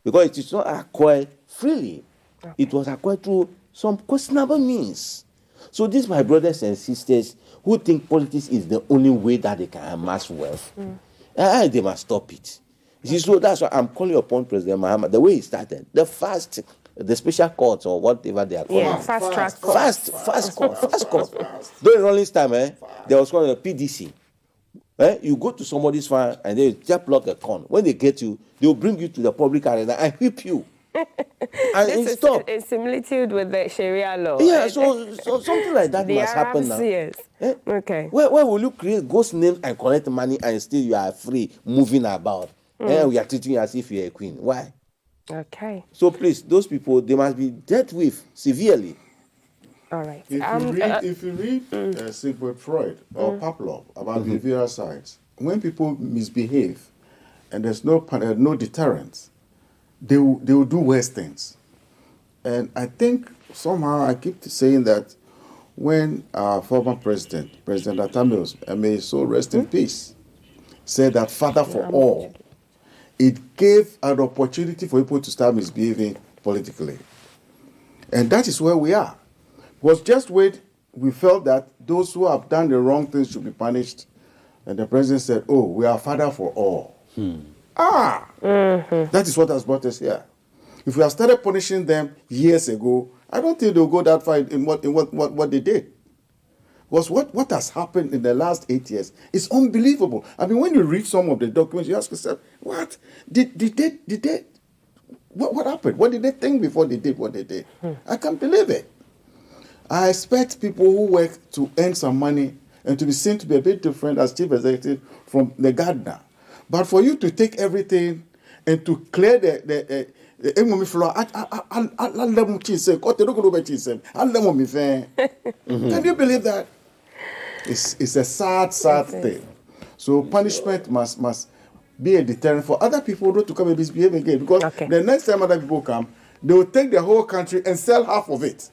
Because it is not acquired freely. Okay. It was acquired through some questionable means. So these my brothers and sisters who think politics is the only way that they can amass wealth, they must stop it. See, so that's why I'm calling upon President Mahama, the way he started, the special courts or whatever they are calling. Yeah, fast track courts. Fast court. During Rolling time, there was called a PDC. You go to somebody's farm and they just pluck a corn. When they get you, they will bring you to the public arena and whip you. And this stop. is similitude with the Sharia law. Yeah, so something like that must happen now. Okay. Where will you create ghost names and collect money and still you are free moving about? And we are treating you as if you are a queen. Why? Okay. So please, those people, they must be dealt with severely. All right. If you read Sigmund Freud or Pavlov about behavioral science, when people misbehave and there's no deterrence, they will do worse things. And I think somehow I keep saying that when our former President Atamios, and may his soul rest in peace, said that father for all, it gave an opportunity for people to start misbehaving politically. And that is where we are. Because just when we felt that those who have done the wrong things should be punished, and the president said, oh, we are father for all. That is what has brought us here. If we have started punishing them years ago, I don't think they'll go that far in what they did. Because what has happened in the last 8 years is unbelievable. I mean, when you read some of the documents, you ask yourself, what? What happened? What did they think before they did what they did? I can't believe it. I expect people who work to earn some money and to be seen to be a bit different as chief executive from the gardener. But for you to take everything and to clear the floor, can you believe that? It's a sad thing. So punishment must be a deterrent for other people not to come and misbehave again. Because the next time other people come, they will take the whole country and sell half of it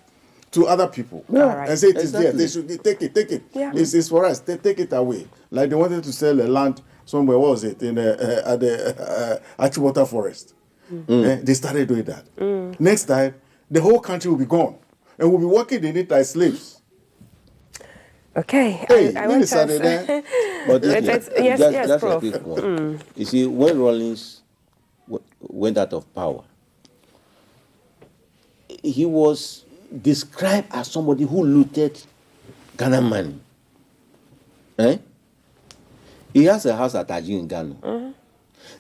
to other people. And say it is there. They should take it. Yeah. It's for us. They take it away. Like they wanted to sell the land somewhere, what was it? In at the Achimota Forest. They started doing that. Next time, the whole country will be gone. And we'll be working in it as slaves. Okay. Hey, I want to But yes, Prof. A quick one. You see, when Rawlings went out of power, he was described as somebody who looted Ghana money. He has a house at Aji in Ghana.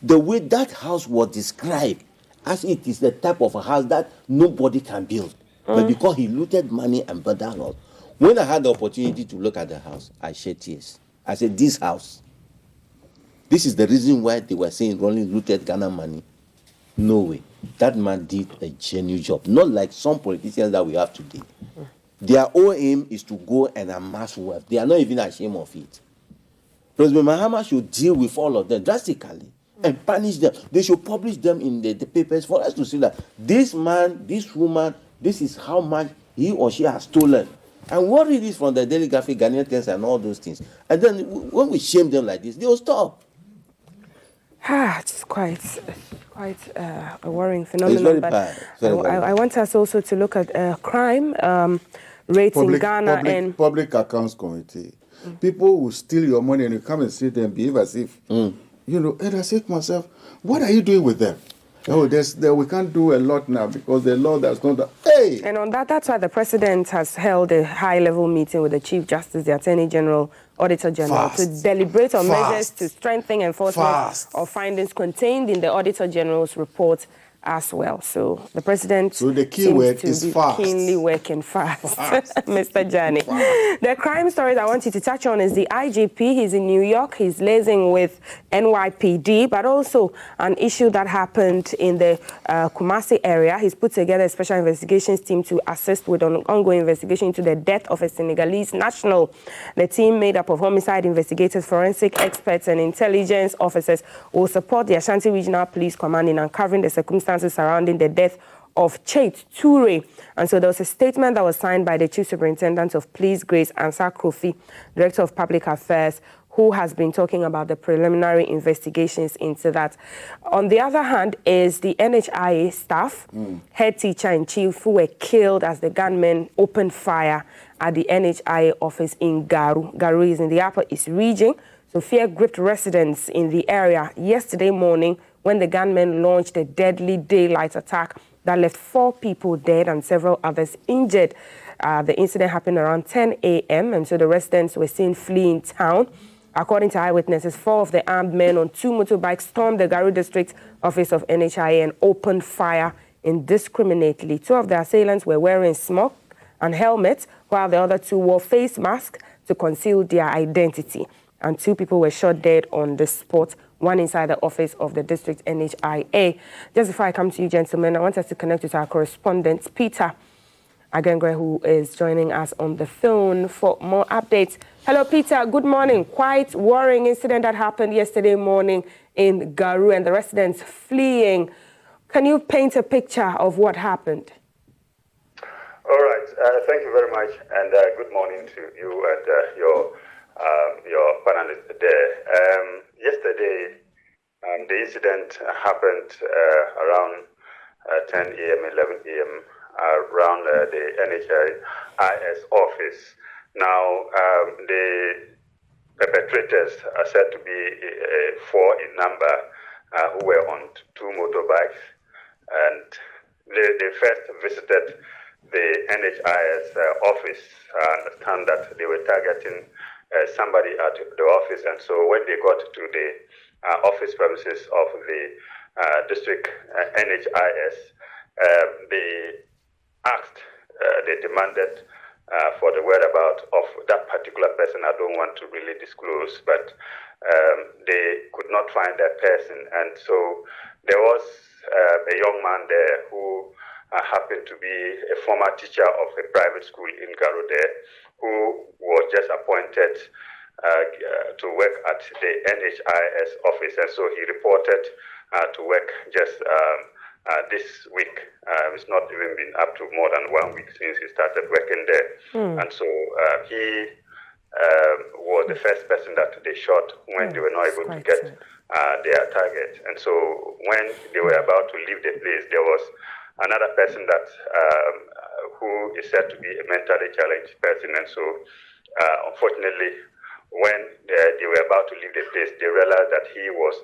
The way that house was described, as it is the type of a house that nobody can build. But because he looted money and burned that house. When I had the opportunity to look at the house, I shed tears. I said, this house, this is the reason why they were saying Rawlings looted Ghana money. No way. That man did a genuine job. Not like some politicians that we have today. Their own aim is to go and amass wealth. They are not even ashamed of it. President Mahama should deal with all of them drastically and punish them. They should publish them in the papers for us to see that this man, this woman, this is how much he or she has stolen. And what it is from the Daily Graphic, Ghanaian Times, and all those things. And then when we shame them like this, they will stop. It's quite a worrying phenomenon. It's very but bad. I want us also to look at crime rates in Ghana and Public Accounts Committee. People will steal your money and you come and sit there and behave as if, and I say to myself, what are you doing with them? Oh, we can't do a lot now because the law does not. Hey! And on that's why the president has held a high-level meeting with the Chief Justice, the Attorney General, Auditor General, to deliberate on measures to strengthen enforcement of findings contained in the Auditor General's report as well. So the president the key word is fast. Keenly working fast. Mr. Dsane. The crime stories I want you to touch on is the IGP. He's in New York. He's liaising with NYPD, but also an issue that happened in the Kumasi area. He's put together a special investigations team to assist with an ongoing investigation into the death of a Senegalese national. The team, made up of homicide investigators, forensic experts, and intelligence officers, will support the Ashanti Regional Police Command in uncovering the circumstances surrounding the death of Chait Toure. And so there was a statement that was signed by the Chief Superintendent of Police, Grace Ansah Kofi, Director of Public Affairs, who has been talking about the preliminary investigations into that. On the other hand is the NHIA staff, head teacher in chief, who were killed as the gunmen opened fire at the NHIA office in Garu. Garu is in the Upper East region. So fear gripped residents in the area yesterday morning when the gunmen launched a deadly daylight attack that left 4 people dead and several others injured. The incident happened around 10 a.m. and so the residents were seen fleeing town. According to eyewitnesses, 4 of the armed men on 2 motorbikes stormed the Garu district office of NHIA and opened fire indiscriminately. 2 of the assailants were wearing smock and helmets, while the other 2 wore face masks to conceal their identity. And 2 people were shot dead on the spot, 1 inside the office of the district NHIA. Just before I come to you, gentlemen, I want us to connect with our correspondent, Peter. Agengre, who is joining us on the phone for more updates. Hello, Peter. Good morning. Quite worrying incident that happened yesterday morning in Garu and the residents fleeing. Can you paint a picture of what happened? All right. Thank you very much, and good morning to you and your panelists there. Yesterday, the incident happened around 10 a.m., 11 a.m. Around the NHIS office. Now, the perpetrators are said to be 4 in number who were on 2 motorbikes, and they first visited the NHIS office. I understand that they were targeting somebody at the office, and so when they got to the office premises of the district NHIS, they asked, they demanded for the whereabouts of that particular person. I don't want to really disclose, but they could not find that person, and so there was a young man there who happened to be a former teacher of a private school in Garude, who was just appointed to work at the NHIS office, and so he reported to work just this week. It's not even been up to more than 1 week since he started working there, and so he was the first person that they shot when they were not able to get their target. And so when they were about to leave the place, there was another person that who is said to be a mentally challenged person. And so unfortunately, when they were about to leave the place, they realized that he was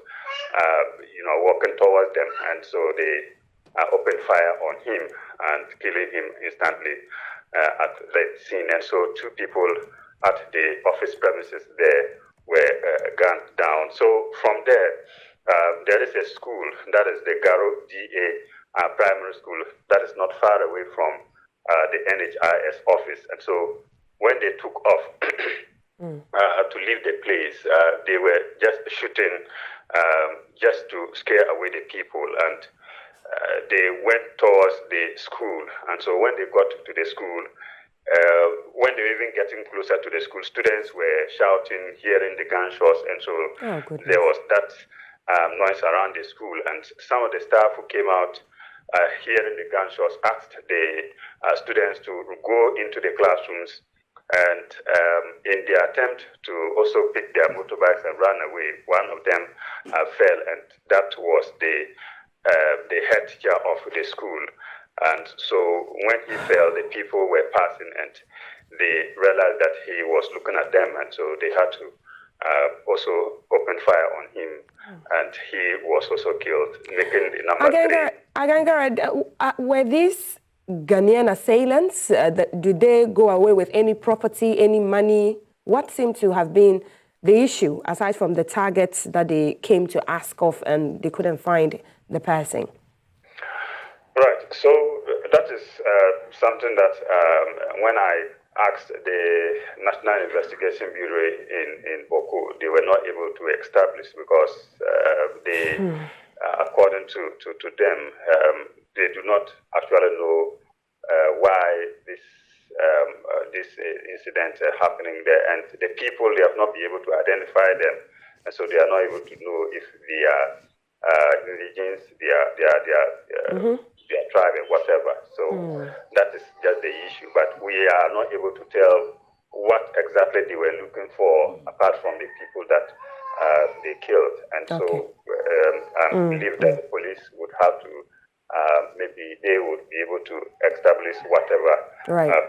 walking towards them, and so they opened fire on him and killing him instantly at the scene. And so 2 people at the office premises there were gunned down. So from there, there is a school, that is the Garo DA primary school, that is not far away from the NHIS office. And so when they took off to leave the place, they were just shooting just to scare away the people, and they went towards the school. And so when they got to the school, when they were even getting closer to the school, students were shouting, hearing the gunshots, and so there was that noise around the school. And some of the staff who came out hearing the gunshots asked the students to go into the classrooms, and in their attempt to also pick their motorbikes and run away, one of them fell, and that was the head teacher of the school. And so when he fell, the people were passing, and they realized that he was looking at them, and so they had to also open fire on him, and he was also killed, making the number 3. Were these Ghanaian assailants? Did they go away with any property, any money? What seemed to have been the issue, aside from the targets that they came to ask of and they couldn't find the person? Right. So that is something that when I asked the National Investigation Bureau in Boko, they were not able to establish, because they, according to them, they do not actually know why this incident happening there, and the people, they have not been able to identify them, and so they are not able to know if they are indigents, their tribe, and whatever. So that is just the issue. But we are not able to tell what exactly they were looking for, apart from the people that they killed. And so I believe that the police would have to, maybe they would be able to establish whatever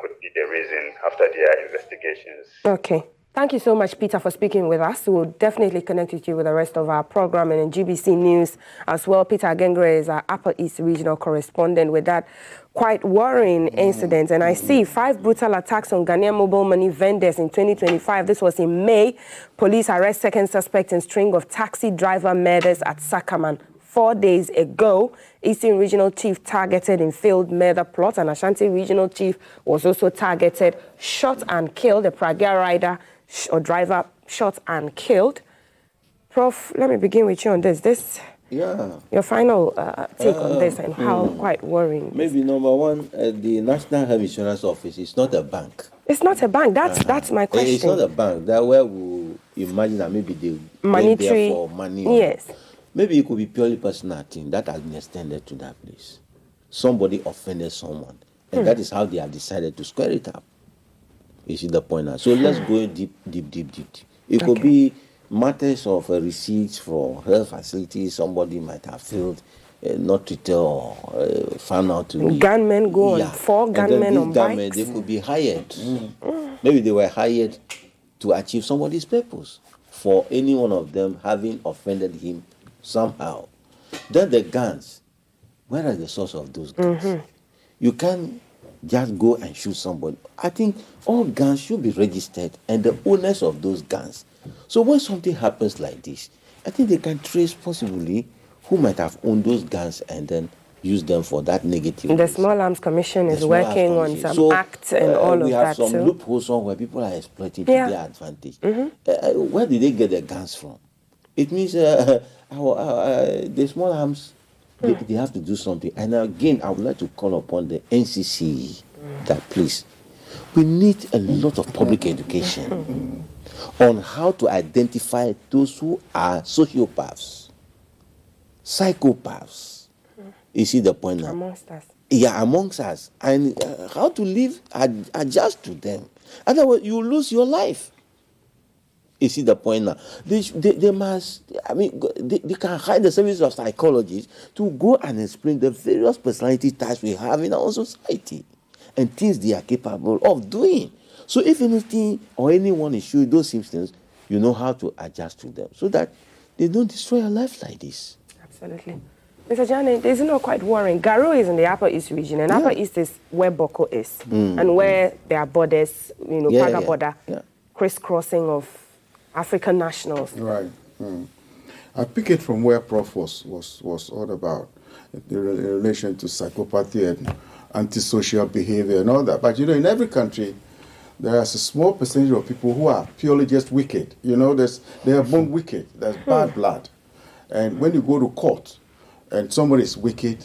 could be the reason after their investigations. Okay. Thank you so much, Peter, for speaking with us. We'll definitely connect with you with the rest of our program and in GBC News as well. Peter Agengre is our Upper East Regional Correspondent with that quite worrying incident. And I see 5 brutal attacks on Ghanaian mobile money vendors in 2025. This was in May. Police arrest second suspect in string of taxi driver murders at Sakaman. 4 days ago, Eastern Regional Chief targeted in failed murder plot, and Ashanti Regional Chief was also targeted, shot and killed. A Pragia rider or driver shot and killed. Prof, let me begin with you on this. This Yeah. Your final take on this and how quite worrying. Maybe number one, the National Health Insurance Office is not a bank. It's not a bank. That's my question. It's not a bank. That where we imagine that maybe they Monetary, there for money. Yes. Maybe it could be purely personal thing that has been extended to that place. Somebody offended someone, and that is how they have decided to square it up. You see the point now. So let's go deep. It could be matters of receipts for health facilities. Somebody might have failed, not to tell or found out to be. Gunmen go on 4 gunmen on gunmen, bikes. they could be hired. Maybe they were hired to achieve somebody's purpose for any one of them having offended him somehow. Then the guns. Where are the source of those guns? You can't just go and shoot somebody. I think all guns should be registered and the owners of those guns. So when something happens like this, I think they can trace possibly who might have owned those guns and then use them for that negative. The reason. Small Arms Commission is working on some acts and all of that. We have some too. loopholes where people are exploiting to their advantage. Where did they get the guns from? It means the Small Arms, they have to do something. And again, I would like to call upon the NCC that please, we need a lot of public education on how to identify those who are sociopaths, psychopaths. You see the point now? Amongst us. Yeah, amongst us. And how to live, adjust to them. Otherwise, you lose your life. You see the point now? They must, I mean, they can hire the service of psychologists to go and explain the various personality types we have in our society and things they are capable of doing. So if anything or anyone is showing those symptoms, you know how to adjust to them so that they don't destroy your life like this. Absolutely. Mr. Dsane, this is not quite worrying. Garo is in the Upper East region, and Upper East is where Boko is, and where there are borders, Paga border, crisscrossing of African nationals. Right. I pick it from where Prof was all about, in relation to psychopathy and antisocial behavior and all that. But in every country, there is a small percentage of people who are purely just wicked. They are born wicked. There's bad blood. And when you go to court and somebody is wicked,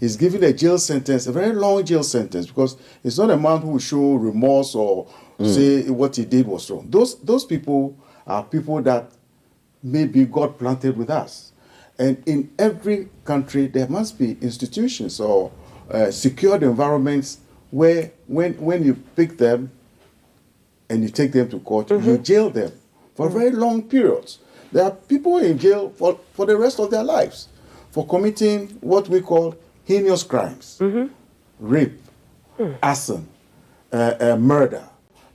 he's given a jail sentence, a very long jail sentence, because it's not a man who will show remorse or say what he did was wrong. Those people are people that maybe God planted with us. And in every country, there must be institutions or secured environments where when you pick them and you take them to court, you jail them for very long periods. There are people in jail for the rest of their lives for committing what we call heinous crimes, rape, arson, murder.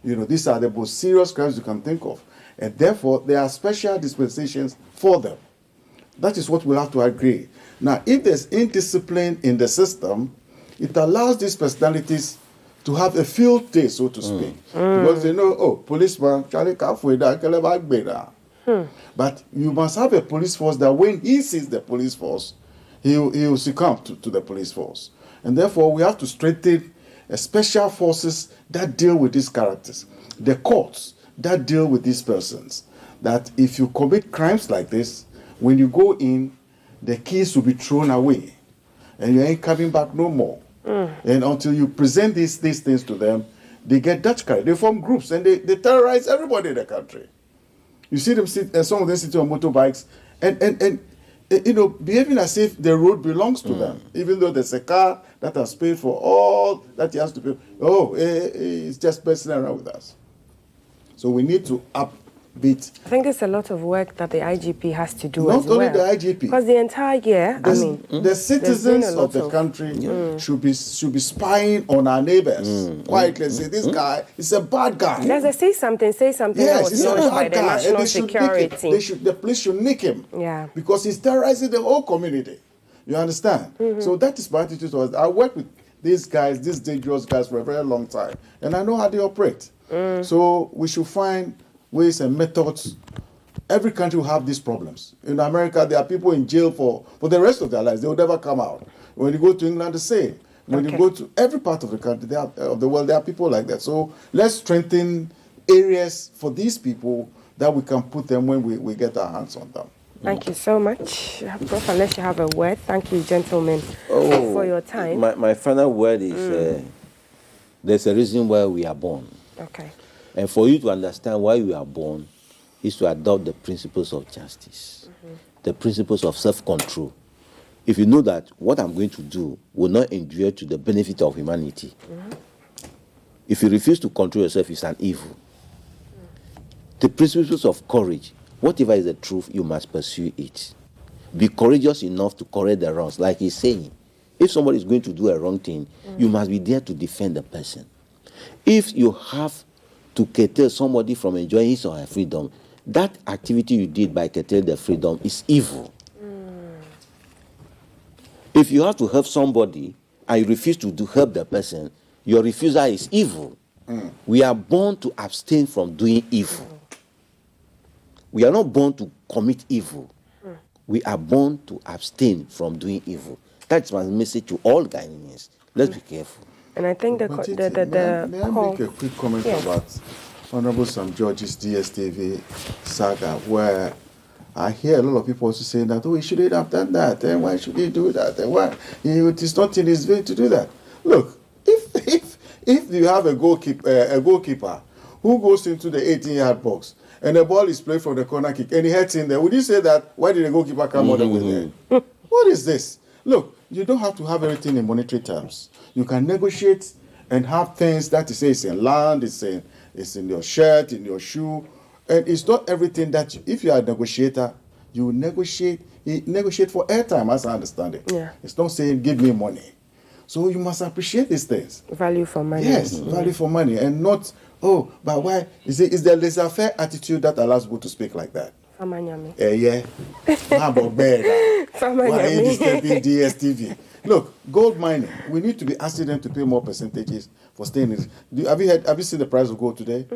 These are the most serious crimes you can think of. And therefore, there are special dispensations for them. That is what we'll have to agree. Now, if there's indiscipline in the system, it allows these personalities to have a field day, so to speak. Because they know, policeman, but you must have a police force that when he sees the police force, he will succumb to the police force. And therefore, we have to strengthen special forces that deal with these characters. The courts that deal with these persons. That if you commit crimes like this, when you go in, the keys will be thrown away. And you ain't coming back no more. And until you present these things to them, they get Dutch carried. They form groups and they terrorize everybody in the country. You see them some of them sitting on motorbikes and behaving as if the road belongs to them, even though there's a car that has paid for all that he has to pay. It's just messing around with us. So we need to upbeat. I think there's a lot of work that the IGP has to do Not as well. only the IGP. Because the entire year, the citizens of the country should be spying on our neighbors quietly and say, this guy is a bad guy. Let's say something Yes, that was he's a launched by bad the guy. national And security. the police should nick him. Yeah. Because he's terrorizing the whole community. You understand? So that is my attitude towards it. I work with these guys, these dangerous guys, for a very long time. And I know how they operate. So we should find ways and methods. Every country will have these problems. In America, there are people in jail for the rest of their lives. They will never come out. When you go to England, the same. When you go to every part of the country, of the world, there are people like that. So let's strengthen areas for these people that we can put them when we get our hands on them. Thank you so much, Prof. Unless you have a word, thank you, gentlemen, for your time. My final word is there's a reason why we are born. Okay. And for you to understand why we are born is to adopt the principles of justice, the principles of self-control. If you know that what I'm going to do will not endure to the benefit of humanity, if you refuse to control yourself, it's an evil. The principles of courage, whatever is the truth, you must pursue it. Be courageous enough to correct the wrongs. Like he's saying, if somebody is going to do a wrong thing, you must be there to defend the person. If you have to curtail somebody from enjoying his or her freedom, that activity you did by curtailing the freedom is evil. If you have to help somebody and you refuse to help the person, your refusal is evil. We are born to abstain from doing evil. We are not born to commit evil. We are born to abstain from doing evil. That's my message to all Ghanaians. Let's be careful. And I think May I make a quick comment about Honorable Sam George's DSTV saga, where I hear a lot of people also saying that, he shouldn't have done that, and why should he do that, and why it is not in his way to do that. Look, if you have a goalkeeper who goes into the 18-yard box and the ball is played from the corner kick and he heads in there, would you say that, why did the goalkeeper come all the way there? What is this? Look, you don't have to have everything in monetary terms. You can negotiate and have things that you say is in land, it's in your shirt, in your shoe. And it's not everything that, if you are a negotiator, you negotiate for airtime, as I understand it. Yeah. It's not saying, give me money. So you must appreciate these things. Value for money. Yes, value for money. And not, but why? Is the laissez-faire attitude that allows people to speak like that? Yeah. How about bear? Why are you disturbing DSTV? Look, gold mining. We need to be asking them to pay more percentages for staying in it. Have you seen the price of gold today?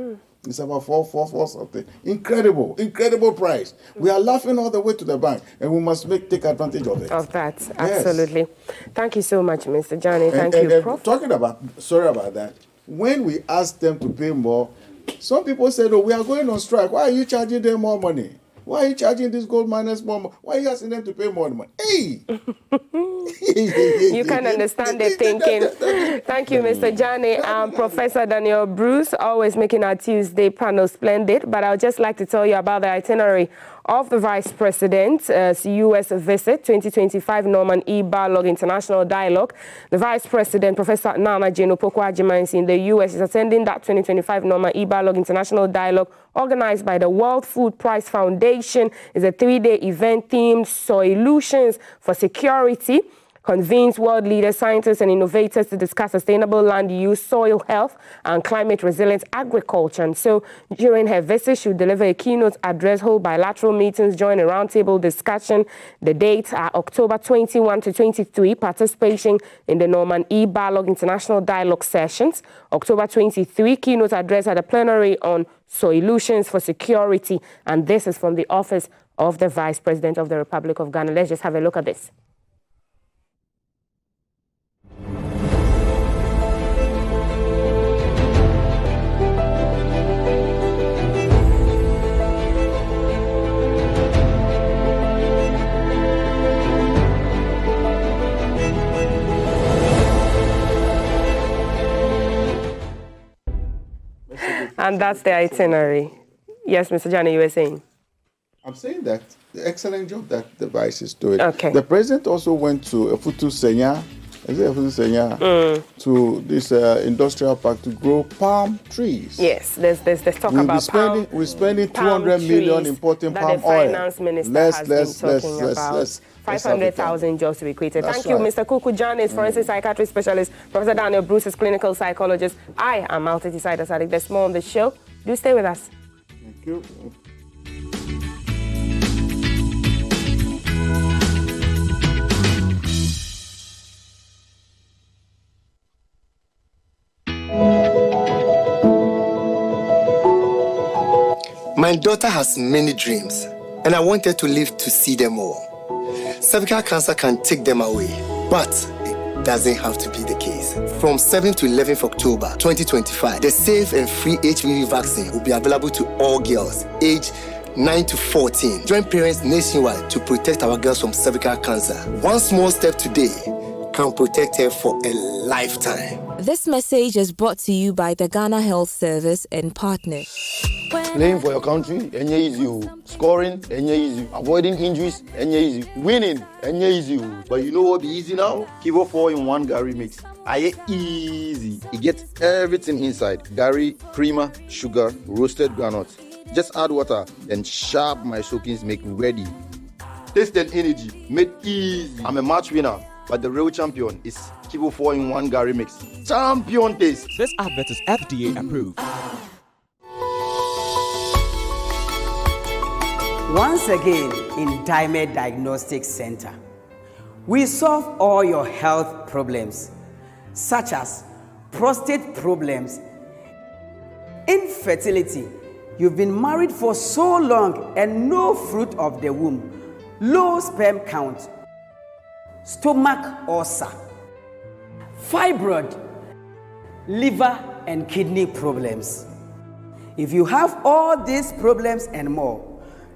It's about 4 something. Incredible price. We are laughing all the way to the bank, and we must take advantage of it. Of that, absolutely. Yes. Thank you so much, Mr. Dsane. Thank you, Prof. Sorry about that. When we asked them to pay more, some people said, we are going on strike. Why are you charging them more money? Why are you charging these gold miners more money? Why are you asking them to pay more money? Hey! You can understand the thinking. Thank you, Mr. Dsane. Professor Daniel Bruce, always making our Tuesday panel splendid. But I would just like to tell you about the itinerary of the Vice President's U.S. visit, 2025 Norman E. Barlog International Dialogue. The Vice President, Professor Nana Jane Opoku-Agyeman, in the U.S. is attending that 2025 Norman E. Barlog International Dialogue organized by the World Food Prize Foundation. It's a 3-day event themed Solutions for Security. Convenes world leaders, scientists, and innovators to discuss sustainable land use, soil health, and climate-resilient agriculture. And so, during her visit, she will deliver a keynote address, hold bilateral meetings, join a roundtable discussion. The dates are October 21 to 23, participation in the Norman E. Barlog International Dialogue Sessions. October 23, keynote address at a plenary on Solutions for Security. And this is from the Office of the Vice President of the Republic of Ghana. Let's just have a look at this. And that's the itinerary. Yes, Mr. Dsane, you were saying? I'm saying that the excellent job that the Vice is doing. Okay. The President also went to Futu Senya, to this industrial park to grow palm trees. Yes, there's talk about palm. We're spending 200 million importing palm oil. The finance minister has been talking about 500,000 jobs to be created. Thank you, Mr. Kuuku Dsane, forensic psychiatry specialist, Professor Daniel Bruce is clinical psychologist. I am Maltiti Sadik. There's more on the show. Do stay with us. Thank you. My daughter has many dreams, and I wanted to live to see them all. Cervical cancer can take them away, but it doesn't have to be the case. From 7th to 11th October 2025, the safe and free HPV vaccine will be available to all girls aged 9 to 14. Join parents nationwide to protect our girls from cervical cancer. One small step today can protect her for a lifetime. This message is brought to you by the Ghana Health Service and partners. Playing for your country, easy. Scoring, easy. Avoiding injuries, easy. Winning, easy. But you know what be easy now? Kivo 4-in-1 Gary mix. Easy. It gets everything inside. Gary, creamer, sugar, roasted groundnuts. Just add water, then sharp my soakings make ready. Taste and energy, made easy. I'm a match winner, but the real champion is Kivo 4-in-1 Gary mix. Champion taste. This advert is FDA approved. Once again in Diamond Diagnostic Center, we solve all your health problems, such as prostate problems, infertility. You've been married for so long and no fruit of the womb, low sperm count, stomach ulcer, fibroid, liver and kidney problems. If you have all these problems and more,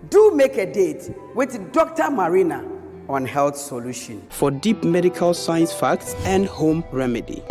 do make a date with Dr. Marina on Health Solution for deep medical science facts and home remedy.